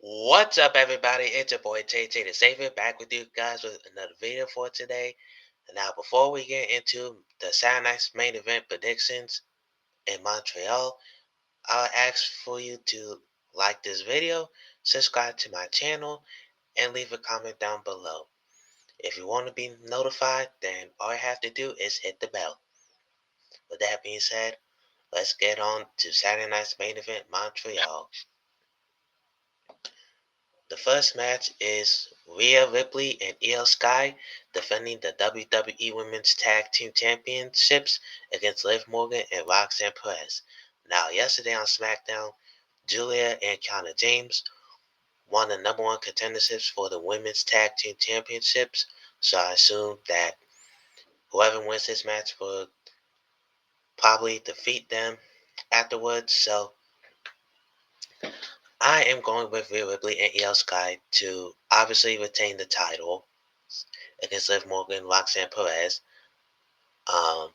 What's up, everybody? It's your boy Tay Tay the Savior back with you guys with another video for today. And now, before we get into the Saturday night's main event predictions in Montreal, I'll ask for you to like this video, subscribe to my channel, and leave a comment down below. If you want to be notified, then all you have to do is hit the bell. With that being said, let's get on to Saturday night's main event, Montreal. The first match is Rhea Ripley and Io Sky defending the WWE Women's Tag Team Championships against Liv Morgan and Roxanne Perez. Now, yesterday on SmackDown, Julia and Kiana James won the number one contenderships for the Women's Tag Team Championships, so I assume that whoever wins this match will probably defeat them afterwards. So I am going with Rhea Ripley and Io Sky to obviously retain the title against Liv Morgan, Roxanne Perez. Um,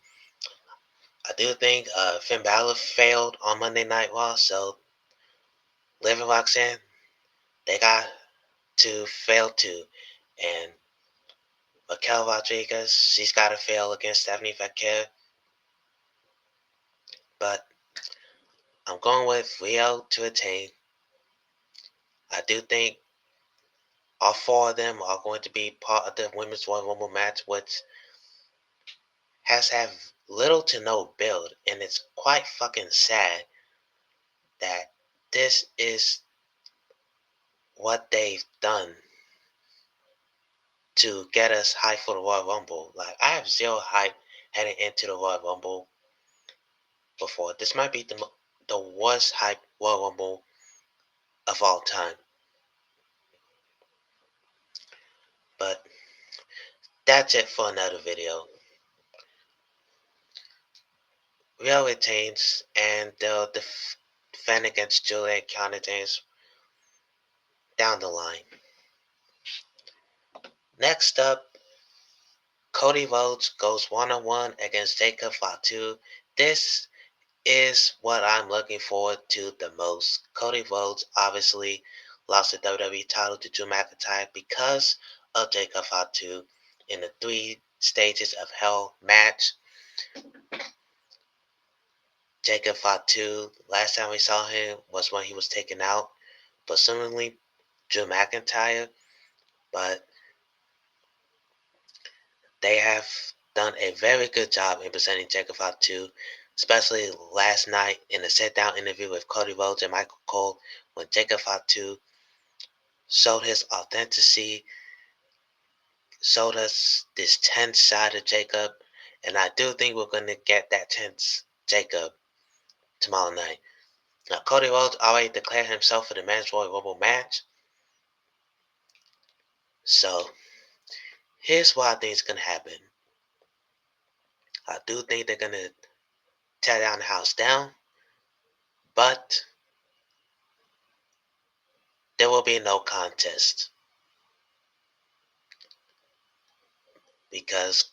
I do think Finn Balor failed on Monday Night Raw, so Liv and Roxanne, they got to fail too. And Raquel Rodriguez, she's got to fail against Stephanie Vaquer. But I'm going with Rio to retain. I do think all four of them are going to be part of the Women's Royal Rumble match, which has had little to no build. And it's quite fucking sad that this is what they've done to get us hyped for the Royal Rumble. Like, I have zero hype heading into the Royal Rumble before. This might be the worst hype Royal Rumble of all time. But that's it for another video. Rio retains, and they'll defend against Julia and Kiana James down the line. Next up, Cody Rhodes goes one-on-one against Jacob Fatu. This is what I'm looking forward to the most. Cody Rhodes obviously lost the WWE title to Drew McIntyre because of Jacob Fatu in the 3 Stages of Hell match. Jacob Fatu, last time we saw him was when he was taken out, presumably Drew McIntyre, but they have done a very good job in presenting Jacob Fatu, especially last night in a sit-down interview with Cody Rhodes and Michael Cole when Jacob Fatu showed his authenticity, showed us this tense side of Jacob, and I do think we're going to get that tense Jacob tomorrow night. Now, Cody Rhodes already declared himself for the Men's Royal Rumble match, so here's what I think is going to happen. I do think they're going to tear down the house down, but there will be no contest because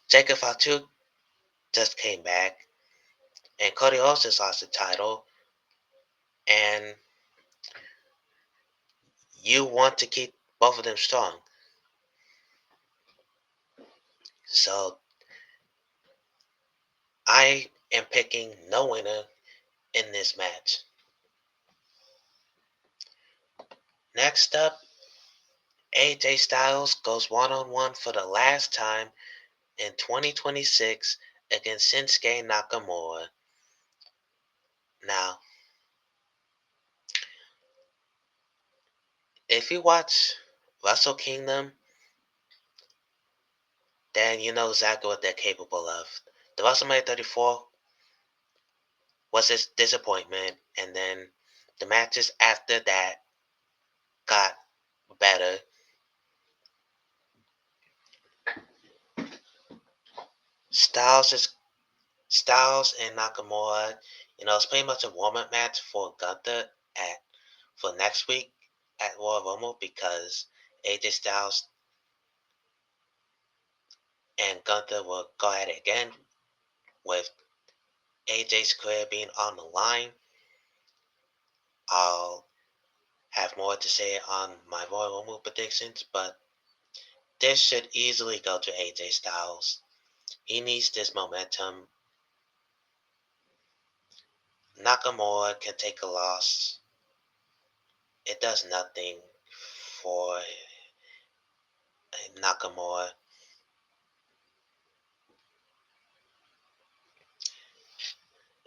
Jacob Fatu just came back and Cody Rhodes just lost the title, and you want to keep both of them strong. So I am picking no winner in this match. Next up, AJ Styles goes one-on-one for the last time in 2026 against Shinsuke Nakamura. Now, if you watch Wrestle Kingdom, then you know exactly what they're capable of. The WrestleMania 34 was his disappointment, and then the matches after that got better. Styles is Styles and Nakamura, it's pretty much a warm-up match for Gunther for next week at Royal Rumble because AJ Styles and Gunther will go at it again with AJ's career being on the line. I'll have more to say on my Royal Rumble predictions, but this should easily go to AJ Styles. He needs this momentum. Nakamura can take a loss. It does nothing for Nakamura.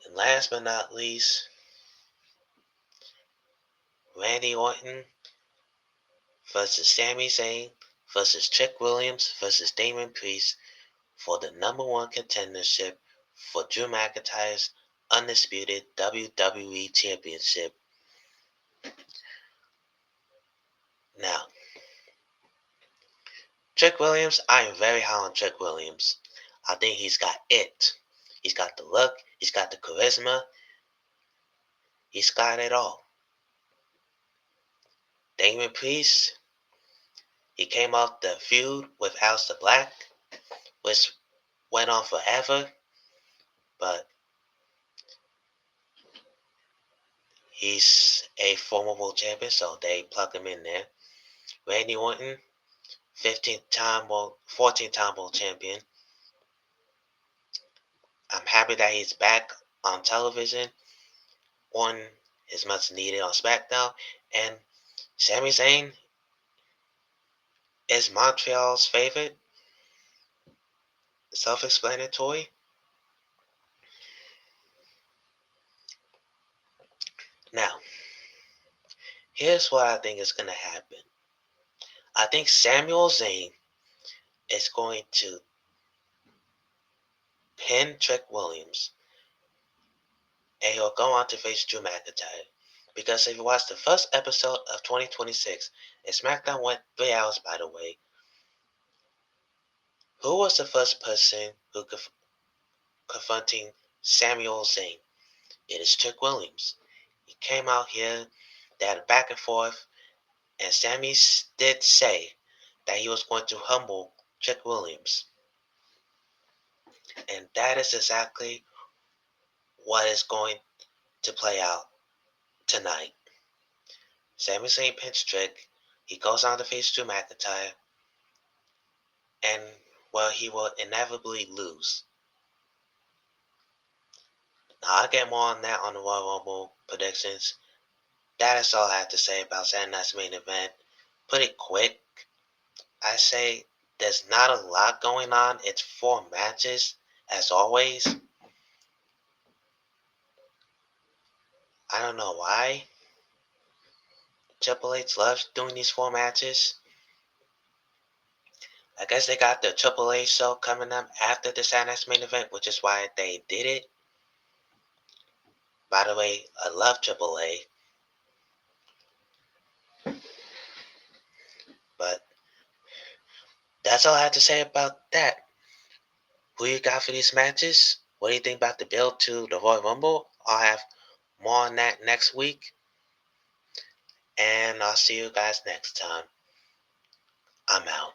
And last but not least, Randy Orton versus Sami Zayn versus Trick Williams versus Damon Priest for the #1 contendership for Drew McIntyre's undisputed WWE Championship. Now, Trick Williams, I am very high on Trick Williams. I think he's got it. He's got the look, he's got the charisma, he's got it all. Damon Priest, he came off the feud with Aleister Black, which went on forever, but he's a formidable champion, so they plug him in there. Randy Orton, 14-time world champion. I'm happy that he's back on television. Orton is much needed on SmackDown, and Sami Zayn is Montreal's favorite. Self-explanatory. Now, here's what I think is going to happen. I think Samuel Zayn is going to pin Trick Williams, and he'll go on to face Drew McIntyre. Because if you watch the first episode of 2026, and SmackDown went 3 hours, by the way, who was the first person who confronting Samuel Zayn? It is Trick Williams. He came out here, they had a back and forth, and Sammy did say that he was going to humble Trick Williams. And that is exactly what is going to play out tonight. Sami Zayn pins Trick. He goes on to face Drew McIntyre. And, well, he will inevitably lose. Now, I'll get more on that on the Royal Rumble predictions. That is all I have to say about Saturday night's main event. Pretty quick. I say there's not a lot going on. It's 4 matches, as always. I don't know why Triple H loves doing these 4 matches. I guess they got the Triple H show coming up after the Saturday night's main event, which is why they did it. By the way, I love Triple H. But that's all I have to say about that. Who you got for these matches? What do you think about the build to the Royal Rumble? I'll have more on that next week. And I'll see you guys next time. I'm out.